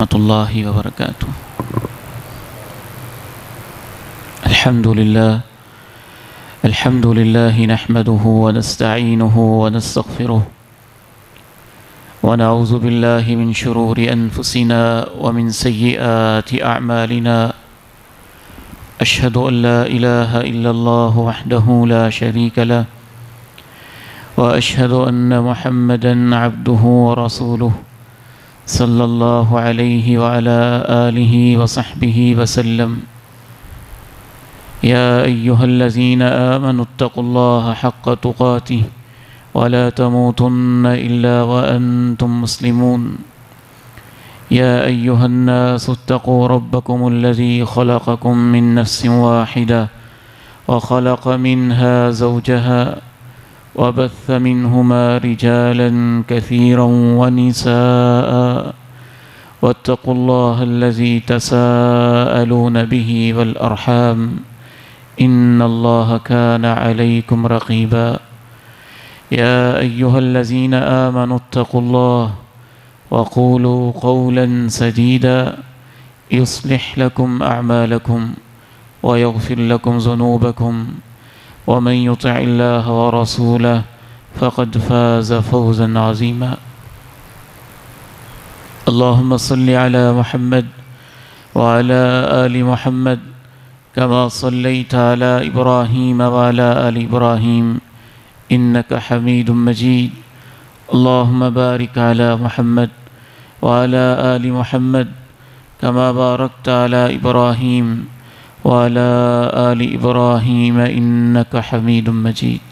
ورحمۃ اللہ وبرکاتہ۔ الحمد للہ نحمده ونستعینه ونستغفره ونعوذ باللہ من شرور انفسنا ومن سیئات اعمالنا، اشہد ان لا الہ الا اللہ وحدہ لا شریک له واشہد ان محمدا عبدہ ورسولہ صلی اللہ علیہ وعلی آلہ وصحبہ وسلم۔ یا ایہا الذین آمنوا اتقوا اللہ حق تقاتہ ولا تموتن الا وانتم مسلمون۔ یا ایہا الناس اتقوا ربکم الذی خلقکم من نفس واحدہ وخلق منها زوجها وبث منهما رجالا كثيرا ونساء واتقوا الله الذي تساءلون به والأرحام إن الله كان عليكم رقيبا۔ يا أيها الذين آمنوا اتقوا الله وقولوا قولا سديدا يصلح لكم أعمالكم ويغفر لكم ذنوبكم ومن يطع الله ورسوله فقد فاز فوزا عظيما۔ اللهم صل على محمد وعلى آل محمد كما صليت على إبراهيم وعلى آل إبراهيم إنك حميد مجيد۔ اللهم بارك على محمد وعلى آل محمد كما باركت على إبراهيم وعلى آل إبراهيم إنك حميد مجيد۔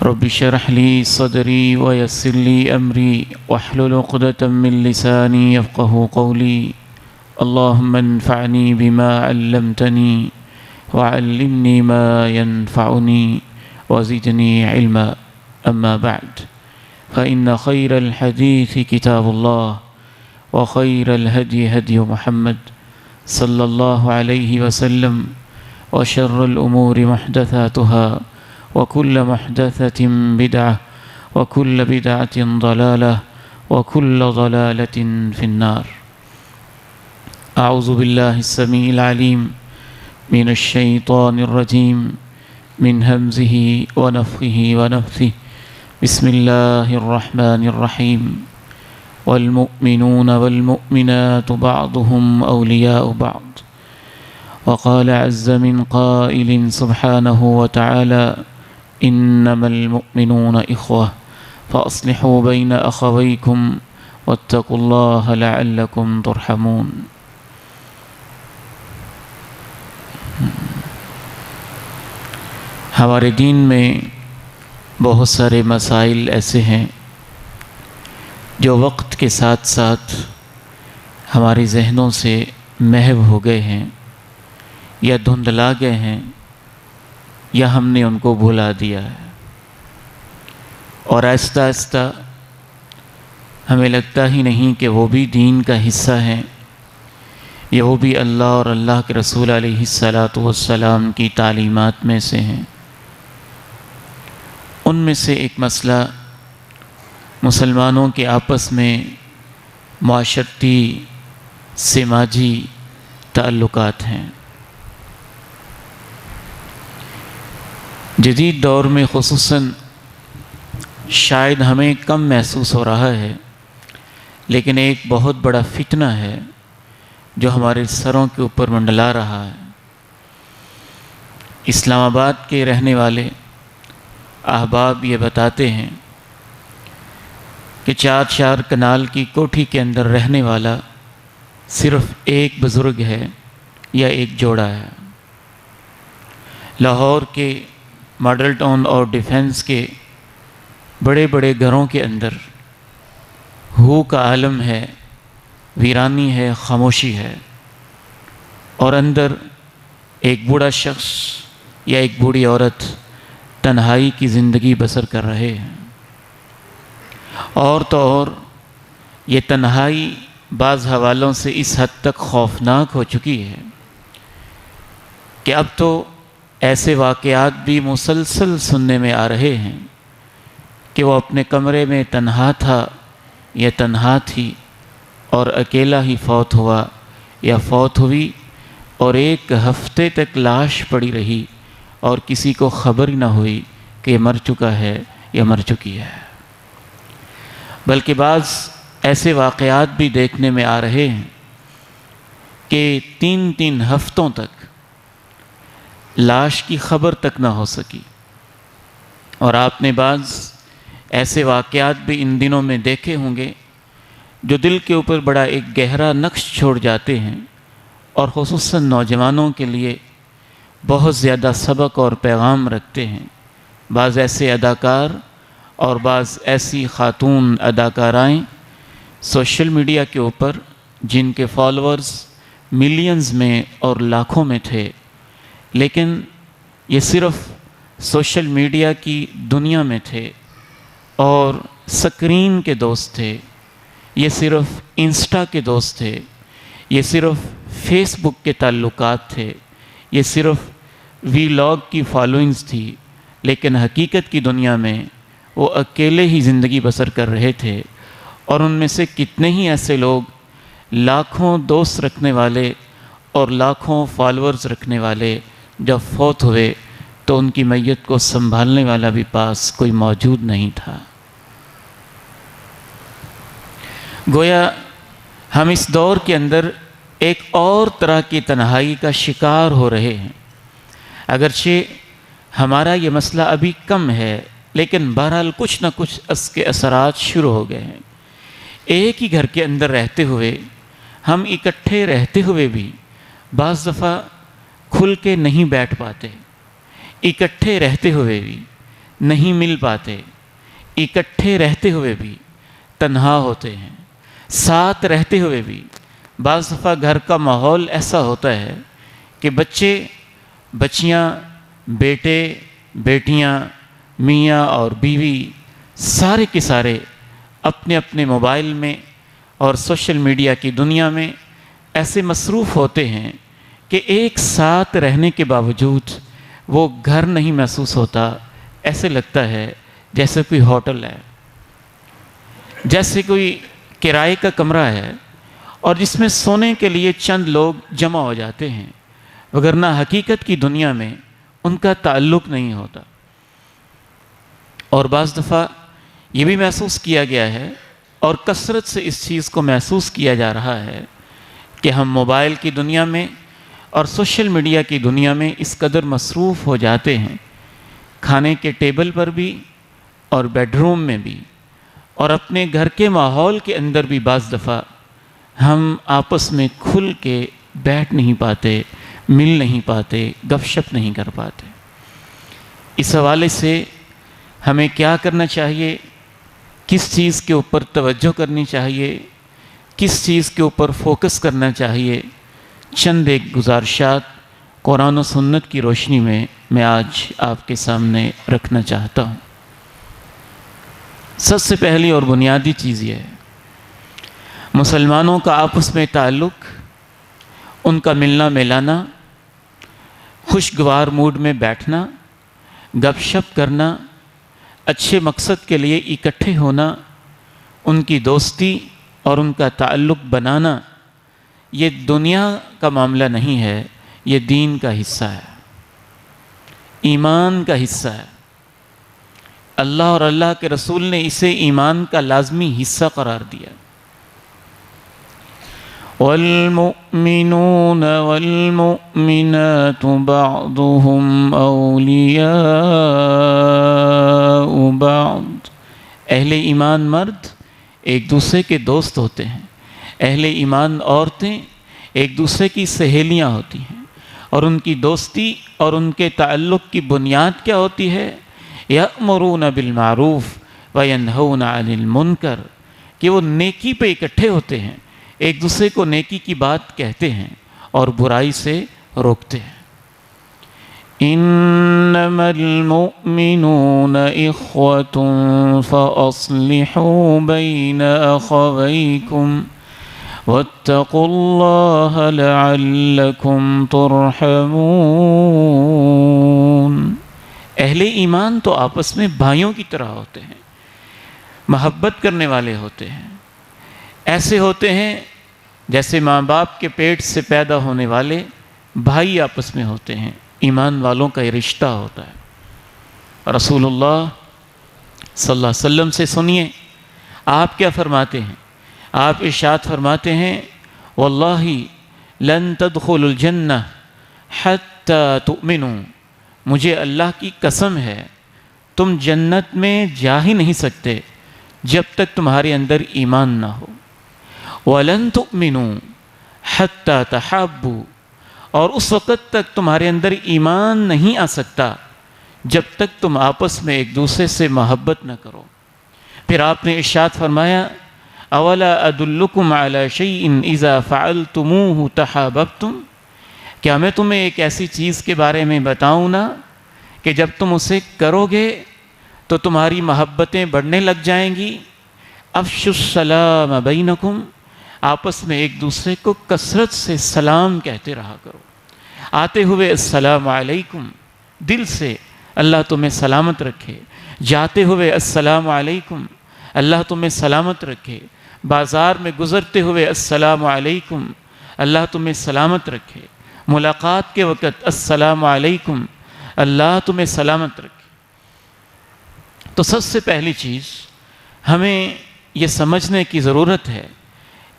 رب اشرح لي صدري ويسر لي أمري واحلل عقدة من لساني يفقهوا قولي۔ اللهم انفعني بما علمتني وعلمني ما ينفعني وزدني علما، أما بعد فإن خير الحديث كتاب الله وخير الهدي هدي محمد صلى الله عليه وسلم وشر الأمور محدثاتها وكل محدثة بدعة وكل بدعة ضلالة وكل ضلالة في النار۔ أعوذ بالله السميع العليم من الشيطان الرجيم من همزه ونفخه ونفثه۔ بسم الله الرحمن الرحيم۔ والمؤمنون والمؤمنات بعضهم أولياء بعض، وقال عز من قائل سبحانه وتعالى إنما المؤمنون إخوة فأصلحوا بين أخويكم واتقوا الله لعلكم ترحمون۔ ہمارے دین میں بہت سارے مسائل ایسے ہیں جو وقت کے ساتھ ساتھ ہمارے ذہنوں سے محو ہو گئے ہیں یا دھندلا گئے ہیں یا ہم نے ان کو بھلا دیا ہے، اور آہستہ آہستہ ہمیں لگتا ہی نہیں کہ وہ بھی دین کا حصہ ہیں، یا وہ بھی اللہ اور اللہ کے رسول علیہ الصلاۃ والسلام کی تعلیمات میں سے ہیں۔ ان میں سے ایک مسئلہ مسلمانوں کے آپس میں معاشرتی سماجی تعلقات ہیں۔ جدید دور میں خصوصاً شاید ہمیں کم محسوس ہو رہا ہے، لیکن ایک بہت بڑا فتنہ ہے جو ہمارے سروں کے اوپر منڈلا رہا ہے۔ اسلام آباد کے رہنے والے احباب یہ بتاتے ہیں کہ چار کنال کی کوٹھی کے اندر رہنے والا صرف ایک بزرگ ہے یا ایک جوڑا ہے۔ لاہور کے ماڈل ٹاؤن اور ڈیفنس کے بڑے بڑے گھروں کے اندر ہو کا عالم ہے، ویرانی ہے، خاموشی ہے، اور اندر ایک بوڑھا شخص یا ایک بوڑھی عورت تنہائی کی زندگی بسر کر رہے ہیں۔ اور تو اور یہ تنہائی بعض حوالوں سے اس حد تک خوفناک ہو چکی ہے کہ اب تو ایسے واقعات بھی مسلسل سننے میں آ رہے ہیں کہ وہ اپنے کمرے میں تنہا تھا یا تنہا تھی اور اکیلا ہی فوت ہوا یا فوت ہوئی اور 1 ہفتے تک لاش پڑی رہی اور کسی کو خبر ہی نہ ہوئی کہ یہ مر چکا ہے یا مر چکی ہے۔ بلکہ بعض ایسے واقعات بھی دیکھنے میں آ رہے ہیں کہ 3 ہفتوں تک لاش کی خبر تک نہ ہو سکی، اور آپ نے بعض ایسے واقعات بھی ان دنوں میں دیکھے ہوں گے جو دل کے اوپر بڑا ایک گہرا نقش چھوڑ جاتے ہیں، اور خصوصاً نوجوانوں کے لیے بہت زیادہ سبق اور پیغام رکھتے ہیں۔ بعض ایسے اداکار اور بعض ایسی خاتون اداکارائیں سوشل میڈیا کے اوپر جن کے فالورز ملینز میں اور لاکھوں میں تھے، لیکن یہ صرف سوشل میڈیا کی دنیا میں تھے اور سکرین کے دوست تھے، یہ صرف انسٹا کے دوست تھے، یہ صرف فیس بک کے تعلقات تھے، یہ صرف وی لاگ کی فالوئنگز تھی، لیکن حقیقت کی دنیا میں وہ اکیلے ہی زندگی بسر کر رہے تھے۔ اور ان میں سے کتنے ہی ایسے لوگ لاکھوں دوست رکھنے والے اور لاکھوں فالورز رکھنے والے جب فوت ہوئے تو ان کی میت کو سنبھالنے والا بھی پاس کوئی موجود نہیں تھا۔ گویا ہم اس دور کے اندر ایک اور طرح کی تنہائی کا شکار ہو رہے ہیں۔ اگرچہ ہمارا یہ مسئلہ ابھی کم ہے، لیکن بہرحال کچھ نہ کچھ اس کے اثرات شروع ہو گئے ہیں۔ ایک ہی گھر کے اندر رہتے ہوئے، ہم اکٹھے رہتے ہوئے بھی بعض دفعہ کھل کے نہیں بیٹھ پاتے، اکٹھے رہتے ہوئے بھی نہیں مل پاتے، اکٹھے رہتے ہوئے بھی تنہا ہوتے ہیں، ساتھ رہتے ہوئے بھی بعض دفعہ گھر کا ماحول ایسا ہوتا ہے کہ بچے بچیاں، بیٹے بیٹیاں، میاں اور بیوی سارے کے سارے اپنے اپنے موبائل میں اور سوشل میڈیا کی دنیا میں ایسے مصروف ہوتے ہیں کہ ایک ساتھ رہنے کے باوجود وہ گھر نہیں محسوس ہوتا، ایسے لگتا ہے جیسے کوئی ہوٹل ہے، جیسے کوئی کرائے کا کمرہ ہے اور جس میں سونے کے لیے چند لوگ جمع ہو جاتے ہیں، وگرنہ حقیقت کی دنیا میں ان کا تعلق نہیں ہوتا۔ اور بعض دفعہ یہ بھی محسوس کیا گیا ہے اور کثرت سے اس چیز کو محسوس کیا جا رہا ہے کہ ہم موبائل کی دنیا میں اور سوشل میڈیا کی دنیا میں اس قدر مصروف ہو جاتے ہیں، کھانے کے ٹیبل پر بھی اور بیڈ روم میں بھی اور اپنے گھر کے ماحول کے اندر بھی بعض دفعہ ہم آپس میں کھل کے بیٹھ نہیں پاتے، مل نہیں پاتے، گپ شپ نہیں کر پاتے۔ اس حوالے سے ہمیں کیا کرنا چاہیے، کس چیز کے اوپر توجہ کرنی چاہیے، کس چیز کے اوپر فوکس کرنا چاہیے، چند ایک گزارشات قرآن و سنت کی روشنی میں آج آپ کے سامنے رکھنا چاہتا ہوں۔ سب سے پہلی اور بنیادی چیز یہ ہے، مسلمانوں کا آپس میں تعلق، ان کا ملنا ملانا، خوشگوار موڈ میں بیٹھنا، گپ شپ کرنا، اچھے مقصد کے لیے اکٹھے ہونا، ان کی دوستی اور ان کا تعلق بنانا، یہ دنیا کا معاملہ نہیں ہے، یہ دین کا حصہ ہے، ایمان کا حصہ ہے۔ اللہ اور اللہ کے رسول نے اسے ایمان کا لازمی حصہ قرار دیا۔ وَالْمُؤْمِنُونَ وَالْمُؤْمِنَاتُ بَعْضُهُمْ أَوْلِيَاءُ بَعْضٍ، اہل ایمان مرد ایک دوسرے کے دوست ہوتے ہیں، اہل ایمان عورتیں ایک دوسرے کی سہیلیاں ہوتی ہیں، اور ان کی دوستی اور ان کے تعلق کی بنیاد کیا ہوتی ہے؟ یأمرون بالمعروف وینہون عن المنکر، کہ وہ نیکی پہ اکٹھے ہوتے ہیں، ایک دوسرے کو نیکی کی بات کہتے ہیں اور برائی سے روکتے ہیں۔ انما المؤمنون اخوة فاصلحوا بین اخویکم واتقوا اللہ لعلکم ترحمون۔ اہل ایمان تو آپس میں بھائیوں کی طرح ہوتے ہیں، محبت کرنے والے ہوتے ہیں، ایسے ہوتے ہیں جیسے ماں باپ کے پیٹ سے پیدا ہونے والے بھائی آپس میں ہوتے ہیں، ایمان والوں کا یہ رشتہ ہوتا ہے۔ رسول اللہ صلی اللہ علیہ وسلم سے سنیے آپ کیا فرماتے ہیں۔ آپ ارشاد فرماتے ہیں واللہ لن تدخلوا الجنہ حتی تؤمنوا، مجھے اللہ کی قسم ہے تم جنت میں جا ہی نہیں سکتے جب تک تمہارے اندر ایمان نہ ہو۔ وَلَن تُؤْمِنُوا حَتَّى تَحَابُّوا، اور اس وقت تک تمہارے اندر ایمان نہیں آ سکتا جب تک تم آپس میں ایک دوسرے سے محبت نہ کرو۔ پھر آپ نے ارشاد فرمایا اولا ادلکم علی شیء اذا فعلتموه تحاببتم، کیا میں تمہیں ایک ایسی چیز کے بارے میں بتاؤں نا کہ جب تم اسے کرو گے تو تمہاری محبتیں بڑھنے لگ جائیں گی۔ افشوا السلام بینکم، آپس میں ایک دوسرے کو کثرت سے سلام کہتے رہا کرو، آتے ہوئے السلام علیکم، دل سے اللہ تمہیں سلامت رکھے، جاتے ہوئے السلام علیکم، اللہ تمہیں سلامت رکھے، بازار میں گزرتے ہوئے السلام علیکم، اللہ تمہیں سلامت رکھے، ملاقات کے وقت السلام علیکم، اللہ تمہیں سلامت رکھے۔ تو سب سے پہلی چیز ہمیں یہ سمجھنے کی ضرورت ہے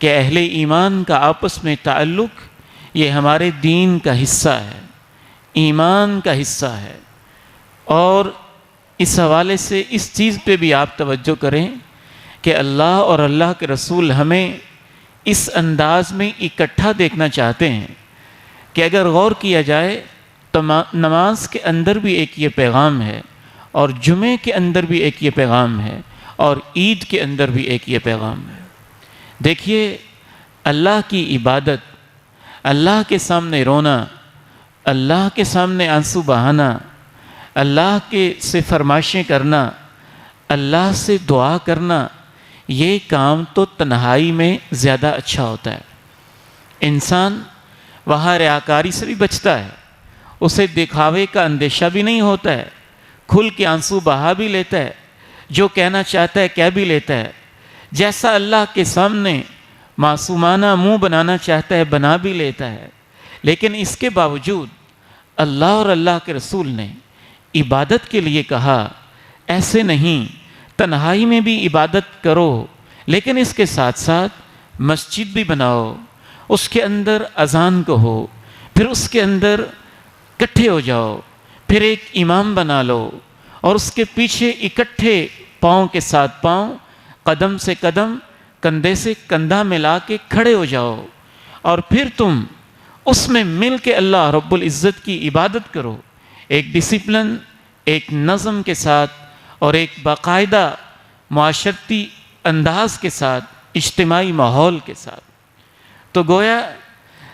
کہ اہل ایمان کا آپس میں تعلق یہ ہمارے دین کا حصہ ہے، ایمان کا حصہ ہے۔ اور اس حوالے سے اس چیز پہ بھی آپ توجہ کریں کہ اللہ اور اللہ کے رسول ہمیں اس انداز میں اکٹھا دیکھنا چاہتے ہیں کہ اگر غور کیا جائے تو نماز کے اندر بھی ایک یہ پیغام ہے، اور جمعے کے اندر بھی ایک یہ پیغام ہے، اور عید کے اندر بھی ایک یہ پیغام ہے۔ دیکھیے اللہ کی عبادت، اللہ کے سامنے رونا، اللہ کے سامنے آنسو بہانا، اللہ کے سے فرمائشیں کرنا، اللہ سے دعا کرنا، یہ کام تو تنہائی میں زیادہ اچھا ہوتا ہے۔ انسان وہاں ریاکاری سے بھی بچتا ہے، اسے دکھاوے کا اندیشہ بھی نہیں ہوتا ہے، کھل کے آنسو بہا بھی لیتا ہے، جو کہنا چاہتا ہے کہہ بھی لیتا ہے، جیسا اللہ کے سامنے معصومانہ منہ بنانا چاہتا ہے بنا بھی لیتا ہے۔ لیکن اس کے باوجود اللہ اور اللہ کے رسول نے عبادت کے لیے کہا ایسے نہیں، تنہائی میں بھی عبادت کرو، لیکن اس کے ساتھ ساتھ مسجد بھی بناؤ، اس کے اندر اذان کہو، پھر اس کے اندر اکٹھے ہو جاؤ، پھر ایک امام بنا لو، اور اس کے پیچھے اکٹھے پاؤں کے ساتھ پاؤں، قدم سے قدم، کندھے سے کندھا ملا کے کھڑے ہو جاؤ، اور پھر تم اس میں مل کے اللہ رب العزت کی عبادت کرو، ایک ڈسپلن، ایک نظم کے ساتھ، اور ایک باقاعدہ معاشرتی انداز کے ساتھ، اجتماعی ماحول کے ساتھ۔ تو گویا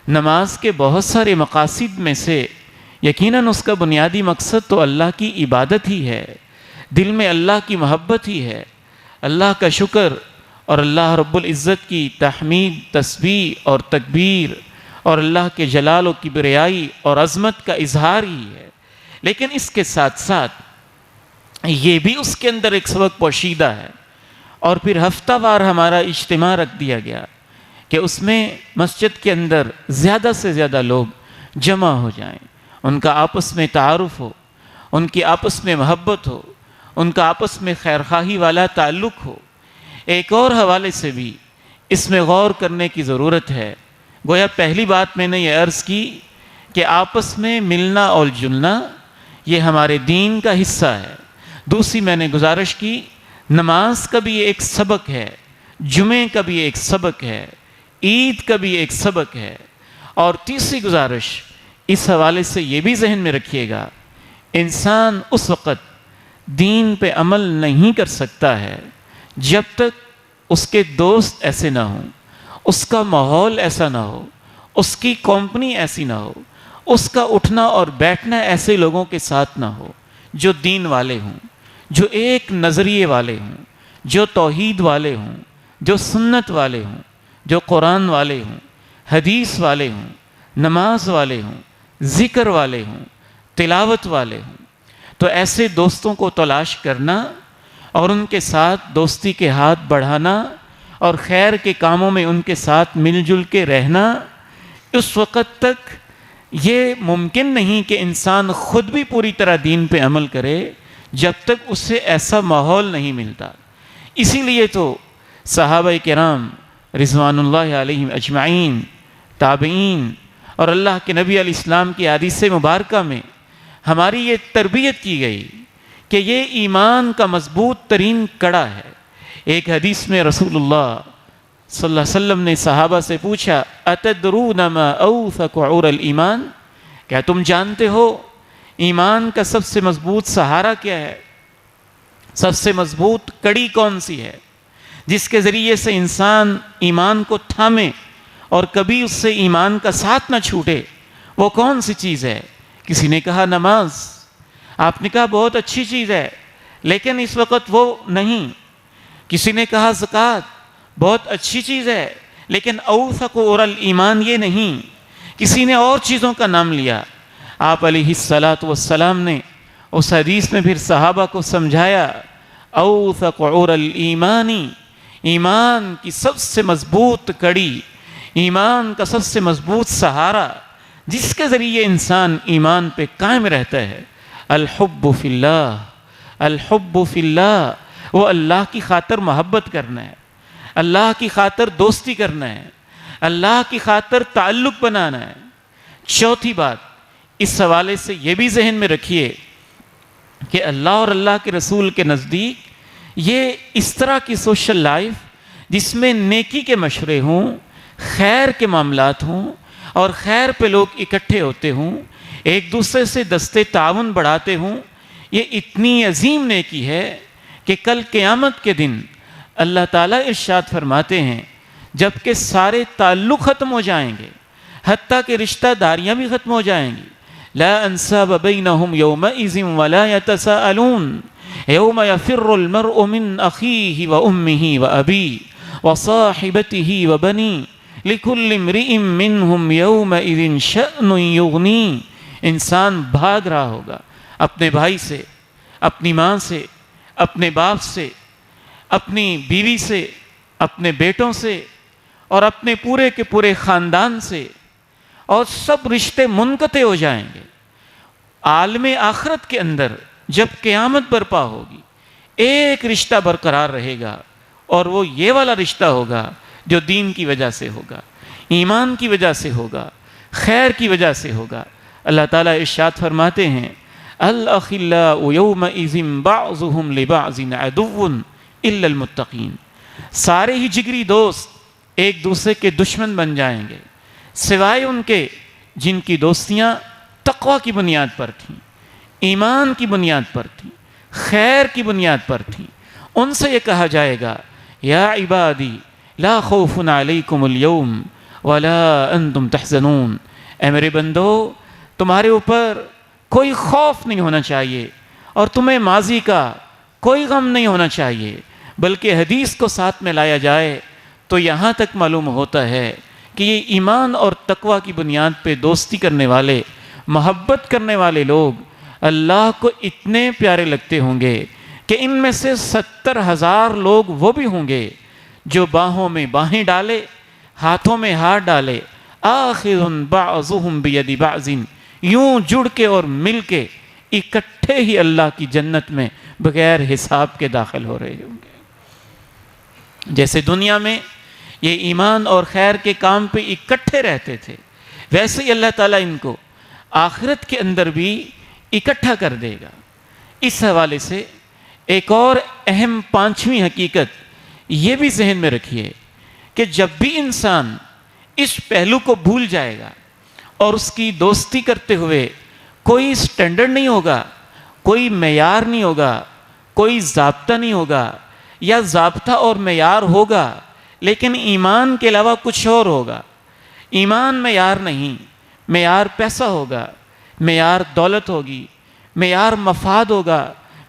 نماز کے بہت سارے مقاصد میں سے یقیناً اس کا بنیادی مقصد تو اللہ کی عبادت ہی ہے، دل میں اللہ کی محبت ہی ہے، اللہ کا شکر اور اللہ رب العزت کی تحمید، تسبیح اور تکبیر، اور اللہ کے جلال و کبریائی اور عظمت کا اظہار ہی ہے۔ لیکن اس کے ساتھ ساتھ یہ بھی اس کے اندر ایک سبق پوشیدہ ہے، اور پھر ہفتہ وار ہمارا اجتماع رکھ دیا گیا کہ اس میں مسجد کے اندر زیادہ سے زیادہ لوگ جمع ہو جائیں، ان کا آپس میں تعارف ہو، ان کی آپس میں محبت ہو، ان کا آپس میں خیرخواہی والا تعلق ہو۔ ایک اور حوالے سے بھی اس میں غور کرنے کی ضرورت ہے۔ گویا پہلی بات میں نے یہ عرض کی کہ آپس میں ملنا اور جلنا یہ ہمارے دین کا حصہ ہے۔ دوسری میں نے گزارش کی نماز کا بھی ایک سبق ہے، جمعے کا بھی ایک سبق ہے، عید کا بھی ایک سبق ہے۔ اور تیسری گزارش اس حوالے سے یہ بھی ذہن میں رکھیے گا، انسان اس وقت دین پہ عمل نہیں کر سکتا ہے جب تک اس کے دوست ایسے نہ ہوں، اس کا ماحول ایسا نہ ہو، اس کی کمپنی ایسی نہ ہو، اس کا اٹھنا اور بیٹھنا ایسے لوگوں کے ساتھ نہ ہو جو دین والے ہوں، جو ایک نظریے والے ہوں، جو توحید والے ہوں، جو سنت والے ہوں، جو قرآن والے ہوں، حدیث والے ہوں، نماز والے ہوں، ذکر والے ہوں، تلاوت والے ہوں۔ تو ایسے دوستوں کو تلاش کرنا اور ان کے ساتھ دوستی کے ہاتھ بڑھانا اور خیر کے کاموں میں ان کے ساتھ مل جل کے رہنا، اس وقت تک یہ ممکن نہیں کہ انسان خود بھی پوری طرح دین پہ عمل کرے جب تک اسے ایسا ماحول نہیں ملتا۔ اسی لیے تو صحابہ کرام رضوان اللہ علیہم اجمعین، تابعین اور اللہ کے نبی علیہ السلام کی حدیث مبارکہ میں ہماری یہ تربیت کی گئی کہ یہ ایمان کا مضبوط ترین کڑا ہے۔ ایک حدیث میں رسول اللہ صلی اللہ علیہ وسلم نے صحابہ سے پوچھا اتدرون ما اوثق عور الایمان، کیا تم جانتے ہو ایمان کا سب سے مضبوط سہارا کیا ہے؟ سب سے مضبوط کڑی کون سی ہے جس کے ذریعے سے انسان ایمان کو تھامے اور کبھی اس سے ایمان کا ساتھ نہ چھوٹے؟ وہ کون سی چیز ہے؟ کسی نے کہا نماز۔ آپ نے کہا بہت اچھی چیز ہے لیکن اس وقت وہ نہیں۔ کسی نے کہا زکوٰۃ، بہت اچھی چیز ہے لیکن اوثق عور الایمان یہ نہیں۔ کسی نے اور چیزوں کا نام لیا۔ آپ علیہ الصلاۃ والسلام نے اس حدیث میں پھر صحابہ کو سمجھایا اوثق عور الایمان، ایمان کی سب سے مضبوط کڑی، ایمان کا سب سے مضبوط سہارا جس کے ذریعے انسان ایمان پہ قائم رہتا ہے، الحب فی اللہ، الحب فی اللہ، وہ اللہ کی خاطر محبت کرنا ہے، اللہ کی خاطر دوستی کرنا ہے، اللہ کی خاطر تعلق بنانا ہے۔ چوتھی بات اس حوالے سے یہ بھی ذہن میں رکھیے کہ اللہ اور اللہ کے رسول کے نزدیک یہ اس طرح کی سوشل لائف جس میں نیکی کے مشورے ہوں، خیر کے معاملات ہوں اور خیر پہ لوگ اکٹھے ہوتے ہوں، ایک دوسرے سے دستے تعاون بڑھاتے ہوں، یہ اتنی عظیم نیکی ہے کہ کل قیامت کے دن اللہ تعالیٰ ارشاد فرماتے ہیں جب کہ سارے تعلق ختم ہو جائیں گے، حتیٰ کہ رشتہ داریاں بھی ختم ہو جائیں گی، لا انساب بینہم یومئذ ولا یتساءلون یوم یفر المرء من اخیہ وامہ وابیہ وصاحبتہ وبنیہ لکل امرئ منہم یومئذ شأن یغنیہ۔ انسان بھاگ رہا ہوگا اپنے بھائی سے، اپنی ماں سے، اپنے باپ سے، اپنی بیوی سے، اپنے بیٹوں سے اور اپنے پورے کے پورے خاندان سے، اور سب رشتے منقطع ہو جائیں گے۔ عالم آخرت کے اندر جب قیامت برپا ہوگی ایک رشتہ برقرار رہے گا اور وہ یہ والا رشتہ ہوگا جو دین کی وجہ سے ہوگا، ایمان کی وجہ سے ہوگا، خیر کی وجہ سے ہوگا۔ اللہ تعالیٰ ارشاد فرماتے ہیں الاخلاء یومئذ بعضهم لبعض عدو الا المتقین، سارے ہی جگری دوست ایک دوسرے کے دشمن بن جائیں گے سوائے ان کے جن کی دوستیاں تقوی کی بنیاد پر تھیں، ایمان کی بنیاد پر تھیں، خیر کی بنیاد پر تھیں۔ ان سے یہ کہا جائے گا یا عبادی لا خوف علیکم اليوم ولا انتم تحزنون، اے میرے بندو تمہارے اوپر کوئی خوف نہیں ہونا چاہیے اور تمہیں ماضی کا کوئی غم نہیں ہونا چاہیے، بلکہ حدیث کو ساتھ میں لایا جائے تو یہاں تک معلوم ہوتا ہے کہ یہ ایمان اور تقوی کی بنیاد پہ دوستی کرنے والے، محبت کرنے والے لوگ اللہ کو اتنے پیارے لگتے ہوں گے کہ ان میں سے 70,000 لوگ وہ بھی ہوں گے جو باہوں میں باہیں ڈالے، ہاتھوں میں ہاتھ ڈالے، آخذ بعضهم بید بعض، یوں جڑ کے اور مل کے اکٹھے ہی اللہ کی جنت میں بغیر حساب کے داخل ہو رہے ہوں گے۔ جیسے دنیا میں یہ ایمان اور خیر کے کام پہ اکٹھے رہتے تھے، ویسے ہی اللہ تعالیٰ ان کو آخرت کے اندر بھی اکٹھا کر دے گا۔ اس حوالے سے ایک اور اہم 5ویں حقیقت یہ بھی ذہن میں رکھیے کہ جب بھی انسان اس پہلو کو بھول جائے گا اور اس کی دوستی کرتے ہوئے کوئی سٹینڈرڈ نہیں ہوگا، کوئی معیار نہیں ہوگا، کوئی ضابطہ نہیں ہوگا، یا ضابطہ اور معیار ہوگا لیکن ایمان کے علاوہ کچھ اور ہوگا۔ ایمان معیار نہیں، معیار پیسہ ہوگا، معیار دولت ہوگی، معیار مفاد ہوگا،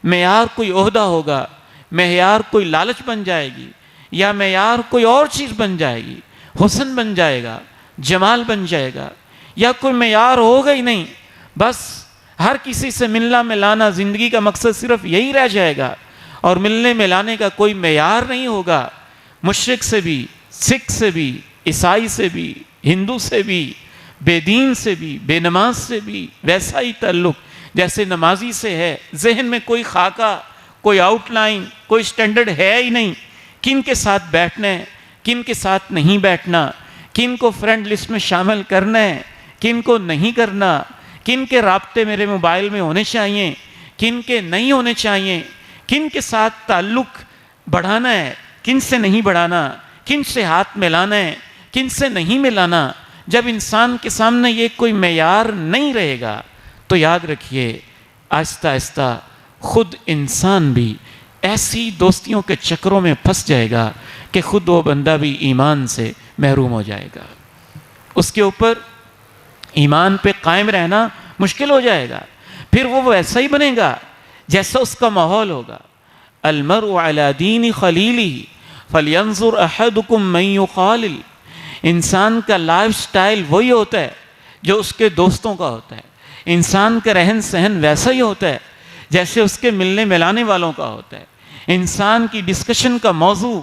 معیار کوئی عہدہ ہوگا، معیار کوئی لالچ بن جائے گی، یا معیار کوئی اور چیز بن جائے گی، حسن بن جائے گا، جمال بن جائے گا، یا کوئی معیار ہوگا ہی نہیں، بس ہر کسی سے ملنا ملانا زندگی کا مقصد صرف یہی رہ جائے گا اور ملنے ملانے کا کوئی معیار نہیں ہوگا۔ مشرک سے بھی، سکھ سے بھی، عیسائی سے بھی، ہندو سے بھی، بے دین سے بھی، بے نماز سے بھی ویسا ہی تعلق جیسے نمازی سے ہے۔ ذہن میں کوئی خاکہ، کوئی آؤٹ لائن، کوئی سٹینڈرڈ ہے ہی نہیں، کن کے ساتھ بیٹھنا ہے، کن کے ساتھ نہیں بیٹھنا، کن کو فرینڈ لسٹ میں شامل کرنا ہے، کن کو نہیں کرنا، کن کے رابطے میرے موبائل میں ہونے چاہیے، کن کے نہیں ہونے چاہیے، کن کے ساتھ تعلق بڑھانا ہے، کن سے نہیں بڑھانا، کن سے ہاتھ ملانا ہے، کن سے نہیں ملانا۔ جب انسان کے سامنے یہ کوئی معیار نہیں رہے گا تو یاد رکھیے آہستہ آہستہ خود انسان بھی ایسی دوستیوں کے چکروں میں پھنس جائے گا کہ خود وہ بندہ بھی ایمان سے محروم ہو جائے گا، اس کے اوپر ایمان پہ قائم رہنا مشکل ہو جائے گا، پھر وہ ویسا ہی بنے گا جیسا اس کا ماحول ہوگا۔ المرء علی دین خلیلہ فلینظر احدکم من یخالل۔ انسان کا لائف سٹائل وہی ہوتا ہے جو اس کے دوستوں کا ہوتا ہے، انسان کا رہن سہن ویسا ہی ہوتا ہے جیسے اس کے ملنے ملانے والوں کا ہوتا ہے، انسان کی ڈسکشن کا موضوع،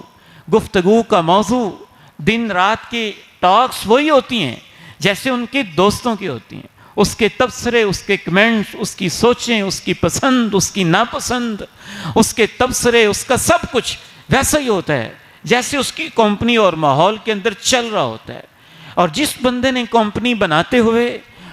گفتگو کا موضوع، دن رات کی ٹاکس وہی ہوتی ہیں جیسے ان کے دوستوں کی ہوتی ہیں، اس کے تبصرے، اس کے کمنٹس، اس کی سوچیں، اس کی پسند، اس کی ناپسند، اس کے تبصرے، اس کا سب کچھ ویسا ہی ہوتا ہے جیسے اس کی کمپنی اور ماحول کے اندر چل رہا ہوتا ہے۔ اور جس بندے نے کمپنی بناتے ہوئے،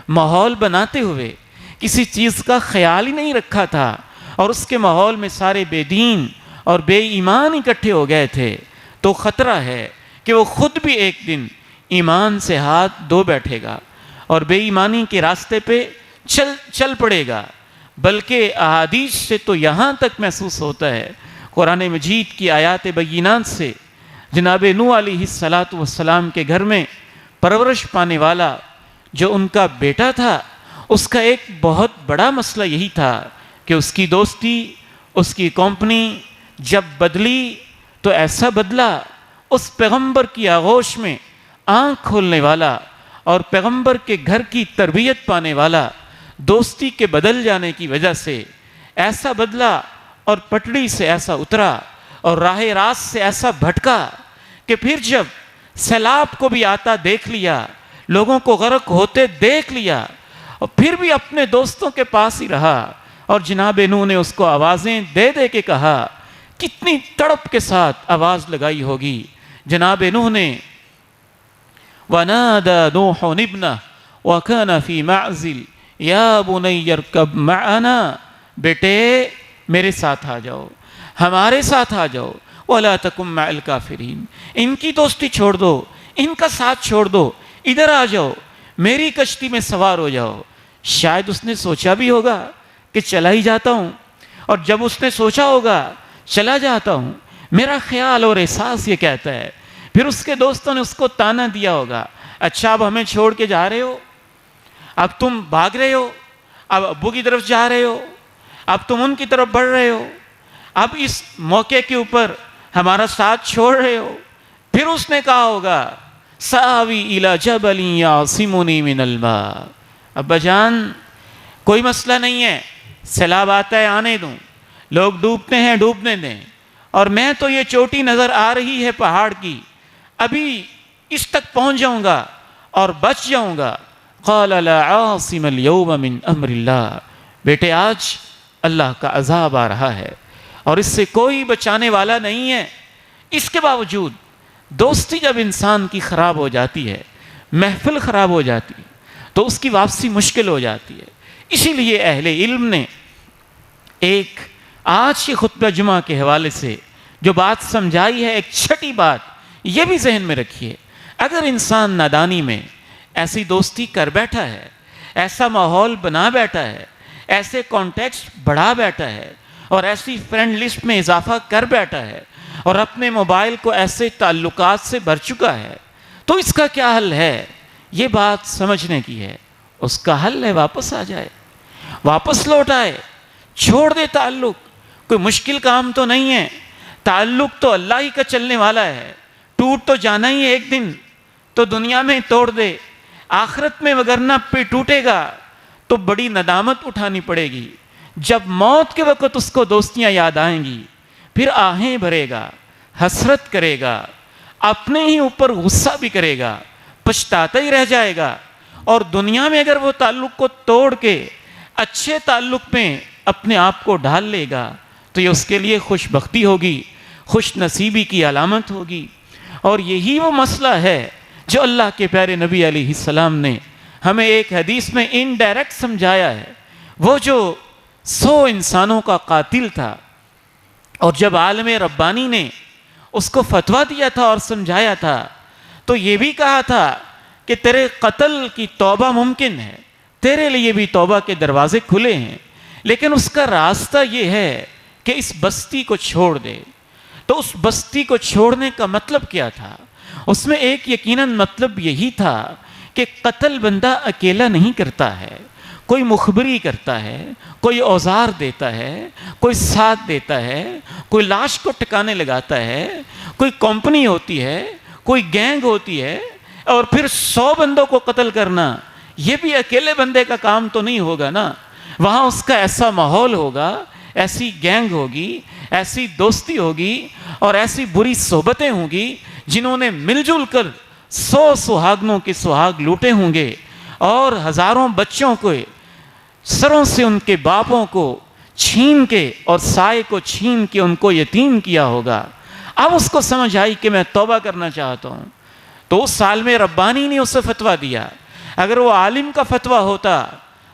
ماحول بناتے ہوئے کسی چیز کا خیال ہی نہیں رکھا تھا اور اس کے ماحول میں سارے بے دین اور بے ایمان اکٹھے ہو گئے تھے تو خطرہ ہے کہ وہ خود بھی ایک دن ایمان سے ہاتھ دھو بیٹھے گا اور بے ایمانی کے راستے پہ چل پڑے گا۔ بلکہ احادیث سے تو یہاں تک محسوس ہوتا ہے، قرآن مجید کی آیات بینات سے، جناب نوح علیہ السلام کے گھر میں پرورش پانے والا جو ان کا بیٹا تھا، اس کا ایک بہت بڑا مسئلہ یہی تھا کہ اس کی دوستی، اس کی کمپنی جب بدلی تو ایسا بدلا، اس پیغمبر کی آغوش میں آنکھ کھولنے والا اور پیغمبر کے گھر کی تربیت پانے والا دوستی کے بدل جانے کی وجہ سے ایسا بدلا اور پٹڑی سے ایسا اترا اور راہ راست سے ایسا بھٹکا کہ پھر جب سیلاب کو بھی آتا دیکھ لیا، لوگوں کو غرق ہوتے دیکھ لیا اور پھر بھی اپنے دوستوں کے پاس ہی رہا، اور جناب نوح نے اس کو آوازیں دے دے کے کہا، کتنی تڑپ کے ساتھ آواز لگائی ہوگی جناب نوح نے، وَنَادَى نُوحٌ ابْنَهُ وَكَانَ فِي مَعْزِلٍ يَا بُنَيَّ ارْكَبْ مَعَنَا، بیٹے میرے ساتھ آ جاؤ، ہمارے ساتھ آ جاؤ، وَلَا تَكُن مَعَ الْكَافِرِينَ، ان کی دوستی چھوڑ دو، ان کا ساتھ چھوڑ دو، ادھر آ جاؤ، میری کشتی میں سوار ہو جاؤ۔ شاید اس نے سوچا بھی ہوگا کہ چلا ہی جاتا ہوں، اور جب اس نے سوچا ہوگا چلا جاتا ہوں، میرا خیال اور احساس یہ کہتا ہے، پھر اس کے دوستوں نے اس کو تانا دیا ہوگا، اچھا اب ہمیں چھوڑ کے جا رہے ہو، اب تم بھاگ رہے ہو، اب ابو کی طرف جا رہے ہو، اب تم ان کی طرف بڑھ رہے ہو، اب اس موقع کے اوپر ہمارا ساتھ چھوڑ رہے ہو۔ پھر اس نے کہا ہوگا ساوی الی جبل یعصمنی من الماء، ابا جان کوئی مسئلہ نہیں ہے، سیلاب آتا ہے آنے دوں، لوگ ڈوبتے ہیں ڈوبنے دیں، اور میں تو یہ چوٹی نظر آ رہی ہے پہاڑ کی، ابھی اس تک پہنچ جاؤں گا اور بچ جاؤں گا۔ قال لا عاصم اليوم من امر اللہ، بیٹے آج اللہ کا عذاب آ رہا ہے اور اس سے کوئی بچانے والا نہیں ہے۔ اس کے باوجود دوستی جب انسان کی خراب ہو جاتی ہے، محفل خراب ہو جاتی ہے، تو اس کی واپسی مشکل ہو جاتی ہے۔ اسی لیے اہل علم نے ایک آج کے خطبہ جمعہ کے حوالے سے جو بات سمجھائی ہے، ایک چھٹی بات یہ بھی ذہن میں رکھیے، اگر انسان نادانی میں ایسی دوستی کر بیٹھا ہے، ایسا ماحول بنا بیٹھا ہے، ایسے کانٹیکٹس بڑھا بیٹھا ہے اور ایسی فرینڈ لسٹ میں اضافہ کر بیٹھا ہے اور اپنے موبائل کو ایسے تعلقات سے بھر چکا ہے، تو اس کا کیا حل ہے؟ یہ بات سمجھنے کی ہے۔ اس کا حل ہے واپس آ جائے، واپس لوٹ آئے، چھوڑ دے تعلق، کوئی مشکل کام تو نہیں ہے، تعلق تو اللہ ہی کا چلنے والا ہے، ٹوٹ تو جانا ہی ہے ایک دن، تو دنیا میں توڑ دے، آخرت میں وگرنہ پہ ٹوٹے گا تو بڑی ندامت اٹھانی پڑے گی۔ جب موت کے وقت اس کو دوستیاں یاد آئیں گی، پھر آہیں بھرے گا، حسرت کرے گا، اپنے ہی اوپر غصہ بھی کرے گا، پچھتاتا ہی رہ جائے گا، اور دنیا میں اگر وہ تعلق کو توڑ کے اچھے تعلق میں اپنے آپ کو ڈھال لے گا تو یہ اس کے لیے خوش بختی ہوگی، خوش نصیبی کی علامت ہوگی۔ اور یہی وہ مسئلہ ہے جو اللہ کے پیارے نبی علیہ السلام نے ہمیں ایک حدیث میں انڈائریکٹ سمجھایا ہے۔ وہ جو 100 انسانوں کا قاتل تھا، اور جب عالم ربانی نے اس کو فتویٰ دیا تھا اور سمجھایا تھا تو یہ بھی کہا تھا کہ تیرے قتل کی توبہ ممکن ہے، تیرے لیے بھی توبہ کے دروازے کھلے ہیں، لیکن اس کا راستہ یہ ہے کہ اس بستی کو چھوڑ دے۔ تو اس بستی کو چھوڑنے کا مطلب کیا تھا؟ اس میں ایک یقیناً مطلب یہی تھا کہ قتل بندہ اکیلا نہیں کرتا ہے، کوئی مخبری کرتا ہے، کوئی اوزار دیتا ہے، کوئی ساتھ دیتا ہے، کوئی لاش کو ٹھکانے لگاتا ہے، کوئی کمپنی ہوتی ہے، کوئی گینگ ہوتی ہے، اور پھر 100 بندوں کو قتل کرنا یہ بھی اکیلے بندے کا کام تو نہیں ہوگا نا۔ وہاں اس کا ایسا ماحول ہوگا، ایسی گینگ ہوگی، ایسی دوستی ہوگی، اور ایسی بری صحبتیں ہوں گی جنہوں نے مل جل کر 100 سہاگنوں کے سہاگ لوٹے ہوں گے، اور ہزاروں بچوں کو سروں سے ان کے باپوں کو چھین کے اور سائے کو چھین کے ان کو یتیم کیا ہوگا۔ اب اس کو سمجھ آئی کہ میں توبہ کرنا چاہتا ہوں، تو اس عالم ربانی نے اسے فتویٰ دیا۔ اگر وہ عالم کا فتویٰ ہوتا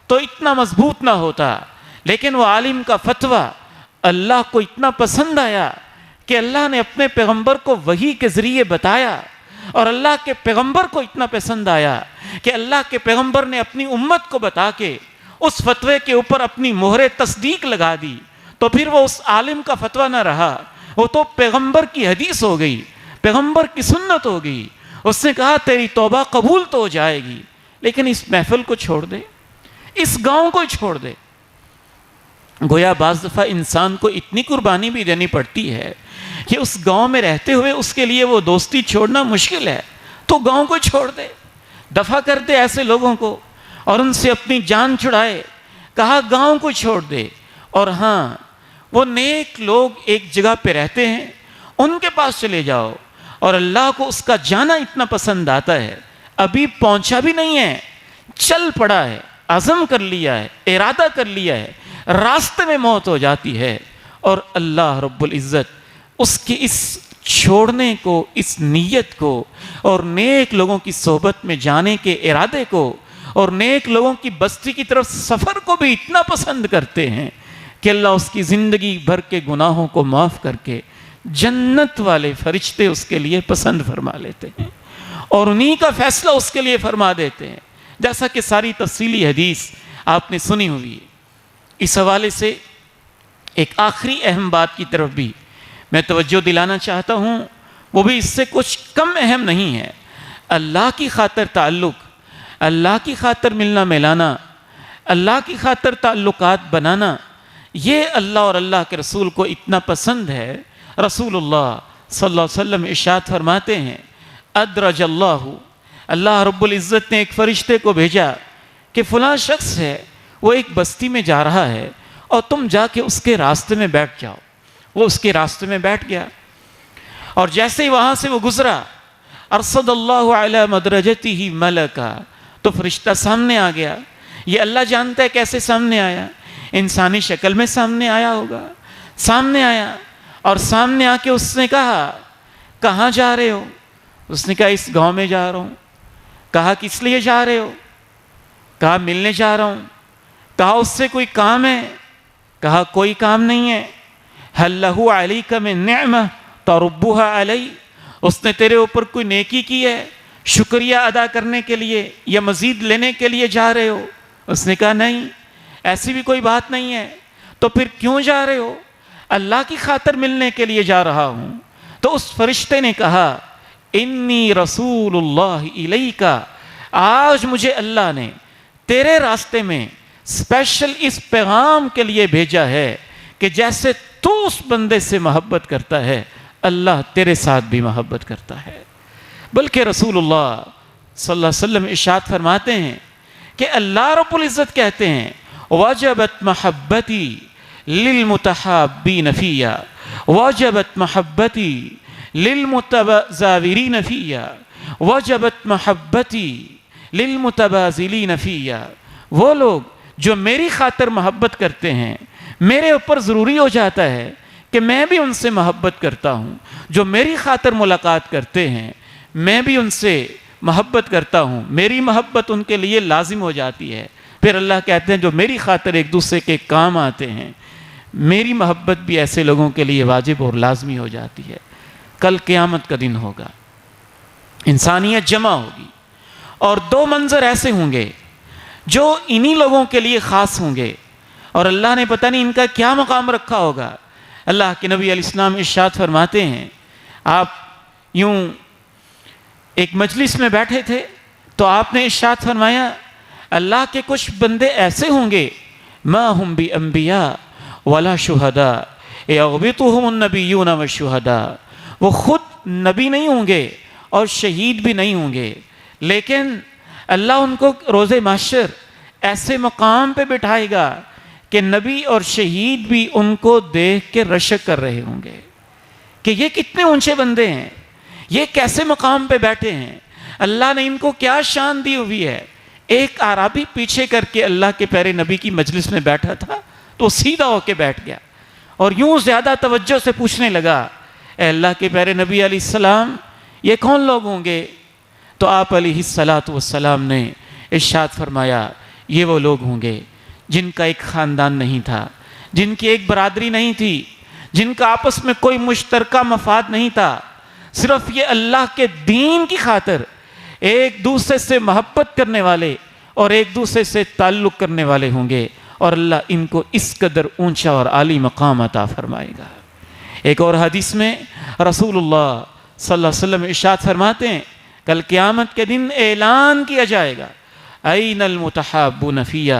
تو اتنا مضبوط نہ ہوتا، لیکن وہ عالم کا فتویٰ اللہ کو اتنا پسند آیا کہ اللہ نے اپنے پیغمبر کو وحی کے ذریعے بتایا، اور اللہ کے پیغمبر کو اتنا پسند آیا کہ اللہ کے پیغمبر نے اپنی امت کو بتا کے اس فتوے کے اوپر اپنی مہر تصدیق لگا دی۔ تو پھر وہ اس عالم کا فتویٰ نہ رہا، وہ تو پیغمبر کی حدیث ہو گئی، پیغمبر کی سنت ہو گئی۔ اس نے کہا تیری توبہ قبول تو ہو جائے گی، لیکن اس محفل کو چھوڑ دے، اس گاؤں کو چھوڑ دے۔ گویا بعض دفعہ انسان کو اتنی قربانی بھی دینی پڑتی ہے کہ اس گاؤں میں رہتے ہوئے اس کے لیے وہ دوستی چھوڑنا مشکل ہے، تو گاؤں کو چھوڑ دے، دفع کر دے ایسے لوگوں کو، اور ان سے اپنی جان چھڑائے۔ کہا گاؤں کو چھوڑ دے، اور ہاں وہ نیک لوگ ایک جگہ پہ رہتے ہیں ان کے پاس چلے جاؤ، اور اللہ کو اس کا جانا اتنا پسند آتا ہے، ابھی پہنچا بھی نہیں ہے، چل پڑا ہے، عزم کر لیا ہے، ارادہ کر لیا ہے، راستے میں موت ہو جاتی ہے، اور اللہ رب العزت اس کی اس چھوڑنے کو، اس نیت کو، اور نیک لوگوں کی صحبت میں جانے کے ارادے کو، اور نیک لوگوں کی بستی کی طرف سفر کو بھی اتنا پسند کرتے ہیں کہ اللہ اس کی زندگی بھر کے گناہوں کو معاف کر کے جنت والے فرشتے اس کے لیے پسند فرما لیتے ہیں، اور انہی کا فیصلہ اس کے لیے فرما دیتے ہیں، جیسا کہ ساری تفصیلی حدیث آپ نے سنی ہوئی ہے۔ اس حوالے سے ایک آخری اہم بات کی طرف بھی میں توجہ دلانا چاہتا ہوں، وہ بھی اس سے کچھ کم اہم نہیں ہے۔ اللہ کی خاطر تعلق، اللہ کی خاطر ملنا ملانا، اللہ کی خاطر تعلقات بنانا، یہ اللہ اور اللہ کے رسول کو اتنا پسند ہے۔ رسول اللہ صلی اللہ علیہ وسلم ارشاد فرماتے ہیں، ادرج اللہ رب العزت نے ایک فرشتے کو بھیجا کہ فلاں شخص ہے، وہ ایک بستی میں جا رہا ہے، اور تم جا کے اس کے راستے میں بیٹھ جاؤ۔ وہ اس کے راستے میں بیٹھ گیا، اور جیسے ہی وہاں سے وہ گزرا، ارصد اللہ علی مدرجتہ ملکا، تو فرشتہ سامنے آ گیا۔ یہ اللہ جانتا ہے کیسے سامنے آیا، انسانی شکل میں سامنے آیا ہوگا۔ سامنے آیا، اور سامنے آ کے اس نے کہا کہاں جا رہے ہو؟ اس نے کہا اس گاؤں میں جا رہا ہوں۔ کہا کس لیے جا رہے ہو؟ کہا ملنے جا رہا ہوں۔ کہا اس سے کوئی کام ہے؟ کہا کوئی کام نہیں ہے۔ هل له عليك من نعمة تربها علی، اس نے تیرے اوپر کوئی نیکی کی ہے شکریہ ادا کرنے کے لیے یا مزید لینے کے لیے جا رہے ہو؟ اس نے کہا نہیں، ایسی بھی کوئی بات نہیں ہے۔ تو پھر کیوں جا رہے ہو؟ اللہ کی خاطر ملنے کے لیے جا رہا ہوں۔ تو اس فرشتے نے کہا انی رسول اللہ الیک، آج مجھے اللہ نے تیرے راستے میں اسپیشل اس پیغام کے لیے بھیجا ہے کہ جیسے تو اس بندے سے محبت کرتا ہے، اللہ تیرے ساتھ بھی محبت کرتا ہے۔ بلکہ رسول اللہ صلی اللہ علیہ وسلم ارشاد فرماتے ہیں کہ اللہ رب العزت کہتے ہیں وجبت محبتی للمتحابین فیہ، وجبت محبتی للمتزاورین فیہ وجبت محبتی للمتبازلین فیہ، وہ لوگ جو میری خاطر محبت کرتے ہیں، میرے اوپر ضروری ہو جاتا ہے کہ میں بھی ان سے محبت کرتا ہوں، جو میری خاطر ملاقات کرتے ہیں میں بھی ان سے محبت کرتا ہوں، میری محبت ان کے لیے لازم ہو جاتی ہے۔ پھر اللہ کہتے ہیں جو میری خاطر ایک دوسرے کے کام آتے ہیں، میری محبت بھی ایسے لوگوں کے لیے واجب اور لازمی ہو جاتی ہے۔ کل قیامت کا دن ہوگا، انسانیت جمع ہوگی، اور دو منظر ایسے ہوں گے جو انہی لوگوں کے لیے خاص ہوں گے، اور اللہ نے پتہ نہیں ان کا کیا مقام رکھا ہوگا۔ اللہ کے نبی علیہ السلام ارشاد فرماتے ہیں، آپ یوں ایک مجلس میں بیٹھے تھے تو آپ نے ارشاد فرمایا اللہ کے کچھ بندے ایسے ہوں گے ما ہم بانبیاء ولا شہداء یغبطہم النبیون والشہداء، وہ خود نبی نہیں ہوں گے اور شہید بھی نہیں ہوں گے، لیکن اللہ ان کو روز محشر ایسے مقام پہ بٹھائے گا کہ نبی اور شہید بھی ان کو دیکھ کے رشک کر رہے ہوں گے کہ یہ کتنے اونچے بندے ہیں، یہ کیسے مقام پہ بیٹھے ہیں، اللہ نے ان کو کیا شان دی ہوئی ہے۔ ایک اعرابی پیچھے کر کے اللہ کے پیارے نبی کی مجلس میں بیٹھا تھا تو سیدھا ہو کے بیٹھ گیا اور یوں زیادہ توجہ سے پوچھنے لگا، اے اللہ کے پیارے نبی علیہ السلام یہ کون لوگ ہوں گے؟ تو آپ علیہ السلام نے ارشاد فرمایا یہ وہ لوگ ہوں گے جن کا ایک خاندان نہیں تھا، جن کی ایک برادری نہیں تھی، جن کا آپس میں کوئی مشترکہ مفاد نہیں تھا، صرف یہ اللہ کے دین کی خاطر ایک دوسرے سے محبت کرنے والے اور ایک دوسرے سے تعلق کرنے والے ہوں گے، اور اللہ ان کو اس قدر اونچا اور عالی مقام عطا فرمائے گا۔ ایک اور حدیث میں رسول اللہ صلی اللہ علیہ وسلم ارشاد فرماتے ہیں کل قیامت کے دن اعلان کیا جائے گا این المتحابون فیہ،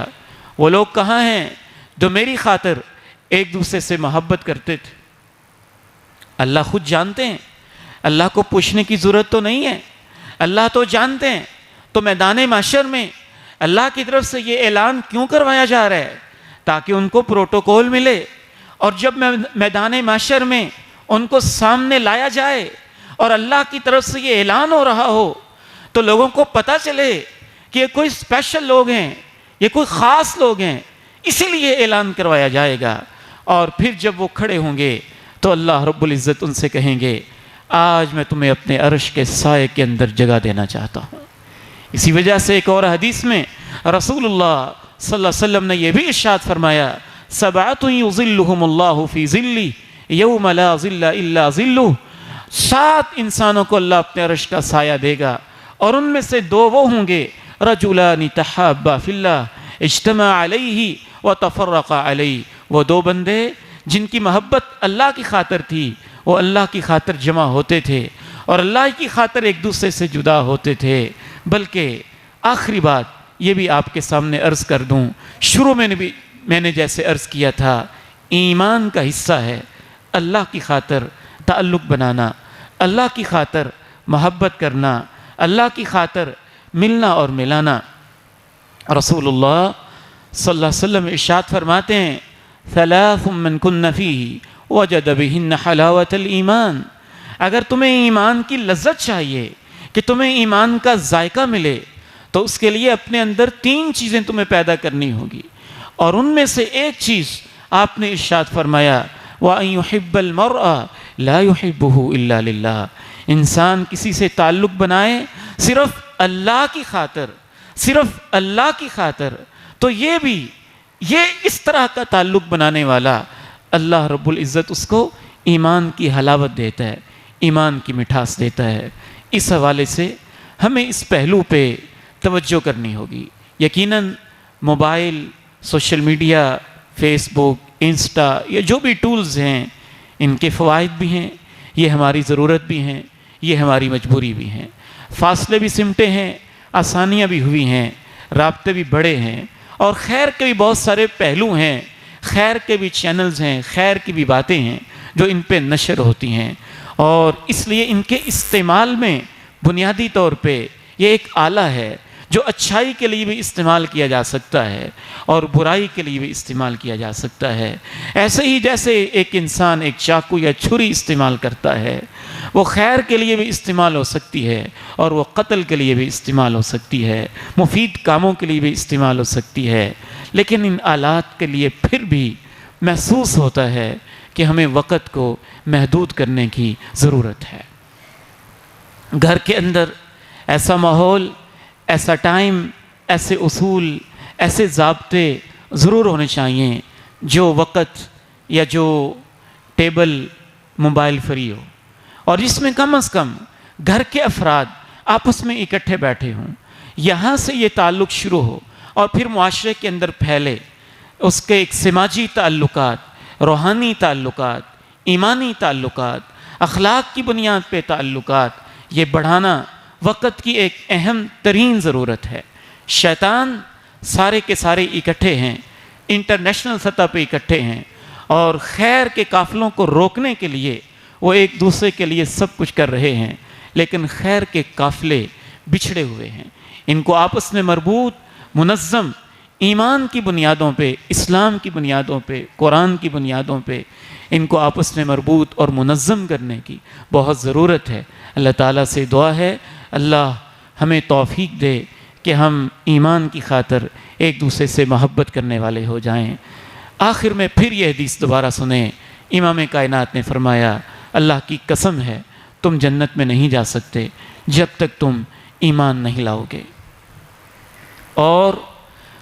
وہ لوگ کہاں ہیں جو میری خاطر ایک دوسرے سے محبت کرتے تھے۔ اللہ خود جانتے ہیں، اللہ کو پوچھنے کی ضرورت تو نہیں ہے، اللہ تو جانتے ہیں۔ تو میدان محشر میں اللہ کی طرف سے یہ اعلان کیوں کروایا جا رہا ہے؟ تاکہ ان کو پروٹوکول ملے، اور جب میدان محشر میں ان کو سامنے لایا جائے اور اللہ کی طرف سے یہ اعلان ہو رہا ہو تو لوگوں کو پتہ چلے کہ یہ کوئی اسپیشل لوگ ہیں، یہ کوئی خاص لوگ ہیں، اسی لیے اعلان کروایا جائے گا۔ اور پھر جب وہ کھڑے ہوں گے تو اللہ رب العزت ان سے کہیں گے آج میں تمہیں اپنے عرش کے سائے کے اندر جگہ دینا چاہتا ہوں۔ اسی وجہ سے ایک اور حدیث میں رسول اللہ صلی اللہ علیہ وسلم نے یہ بھی ارشاد فرمایا سبعۃ یظلھم اللہ فی ظلہ یوم لا ظل الا ظلہ، 7 انسانوں کو اللہ اپنے عرش کا سایہ دے گا، اور ان میں سے 2 وہ ہوں گے رجلان تحابا فی اللہ اجتمع علیہ وتفرقا علیہ، وہ 2 بندے جن کی محبت اللہ کی خاطر تھی، وہ اللہ کی خاطر جمع ہوتے تھے اور اللہ کی خاطر ایک دوسرے سے جدا ہوتے تھے۔ بلکہ آخری بات یہ بھی آپ کے سامنے عرض کر دوں، شروع میں بھی میں نے جیسے عرض کیا تھا، ایمان کا حصہ ہے اللہ کی خاطر تعلق بنانا، اللہ کی خاطر محبت کرنا، اللہ کی خاطر ملنا اور ملانا۔ رسول اللہ صلی اللہ علیہ وسلم ارشاد فرماتے ہیں ثلاث من کن فیہ وجد بہن حلاوت الایمان، اگر تمہیں ایمان کی لذت چاہیے کہ تمہیں ایمان کا ذائقہ ملے تو اس کے لیے اپنے اندر 3 چیزیں تمہیں پیدا کرنی ہوگی، اور ان میں سے ایک چیز آپ نے ارشاد فرمایا وَأَن يُحِبَّ الْمَرْءَ لَا يُحِبُّهُ إِلَّا لِلَّهِ، انسان کسی سے تعلق بنائے صرف اللہ کی خاطر، صرف اللہ کی خاطر، تو یہ اس طرح کا تعلق بنانے والا اللہ رب العزت اس کو ایمان کی حلاوت دیتا ہے، ایمان کی مٹھاس دیتا ہے۔ اس حوالے سے ہمیں اس پہلو پہ توجہ کرنی ہوگی۔ یقیناً موبائل، سوشل میڈیا، فیس بک، انسٹا، یہ جو بھی ٹولز ہیں ان کے فوائد بھی ہیں، یہ ہماری ضرورت بھی ہیں، یہ ہماری مجبوری بھی ہیں۔ فاصلے بھی سمٹے ہیں، آسانیاں بھی ہوئی ہیں، رابطے بھی بڑے ہیں، اور خیر کے بھی بہت سارے پہلو ہیں، خیر کے بھی چینلز ہیں، خیر کی بھی باتیں ہیں جو ان پہ نشر ہوتی ہیں، اور اس لیے ان کے استعمال میں بنیادی طور پہ یہ ایک آلہ ہے جو اچھائی کے لیے بھی استعمال کیا جا سکتا ہے اور برائی کے لیے بھی استعمال کیا جا سکتا ہے۔ ایسے ہی جیسے ایک انسان ایک چاقو یا چھری استعمال کرتا ہے، وہ خیر کے لیے بھی استعمال ہو سکتی ہے اور وہ قتل کے لیے بھی استعمال ہو سکتی ہے، مفید کاموں کے لیے بھی استعمال ہو سکتی ہے، لیکن ان آلات کے لیے پھر بھی محسوس ہوتا ہے کہ ہمیں وقت کو محدود کرنے کی ضرورت ہے۔ گھر کے اندر ایسا ماحول، ایسا ٹائم، ایسے اصول، ایسے ضابطے ضرور ہونے چاہیے جو وقت یا جو ٹیبل موبائل فری ہو، اور جس میں کم از کم گھر کے افراد آپس میں اکٹھے بیٹھے ہوں، یہاں سے یہ تعلق شروع ہو اور پھر معاشرے کے اندر پھیلے۔ اس کے ایک سماجی تعلقات، روحانی تعلقات، ایمانی تعلقات، اخلاق کی بنیاد پہ تعلقات، یہ بڑھانا وقت کی ایک اہم ترین ضرورت ہے۔ شیطان سارے کے سارے اکٹھے ہیں، انٹرنیشنل سطح پہ اکٹھے ہیں، اور خیر کے قافلوں کو روکنے کے لیے وہ ایک دوسرے کے لیے سب کچھ کر رہے ہیں، لیکن خیر کے قافلے بچھڑے ہوئے ہیں۔ ان کو آپس میں مربوط، منظم، ایمان کی بنیادوں پہ، اسلام کی بنیادوں پہ، قرآن کی بنیادوں پہ ان کو آپس میں مربوط اور منظم کرنے کی بہت ضرورت ہے۔ اللہ تعالیٰ سے دعا ہے اللہ ہمیں توفیق دے کہ ہم ایمان کی خاطر ایک دوسرے سے محبت کرنے والے ہو جائیں۔ آخر میں پھر یہ حدیث دوبارہ سنیں۔ امام کائنات نے فرمایا اللہ کی قسم ہے تم جنت میں نہیں جا سکتے جب تک تم ایمان نہیں لاؤ گے، اور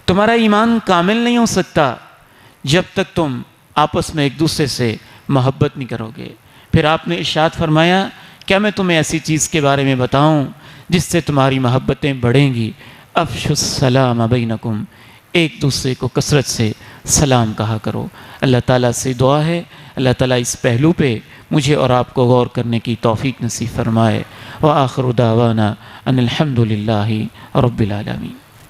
تمہارا ایمان کامل نہیں ہو سکتا جب تک تم آپس میں ایک دوسرے سے محبت نہیں کرو گے۔ پھر آپ نے ارشاد فرمایا کیا میں تمہیں ایسی چیز کے بارے میں بتاؤں جس سے تمہاری محبتیں بڑھیں گی؟ افشوا السلام بینکم، ایک دوسرے کو کثرت سے سلام کہا کرو۔ اللہ تعالیٰ سے دعا ہے اللہ تعالیٰ اس پہلو پہ مجھے اور آپ کو غور کرنے کی توفیق نصیب فرمائے۔ وآخر دعوانا ان الحمد للہ رب العالمین۔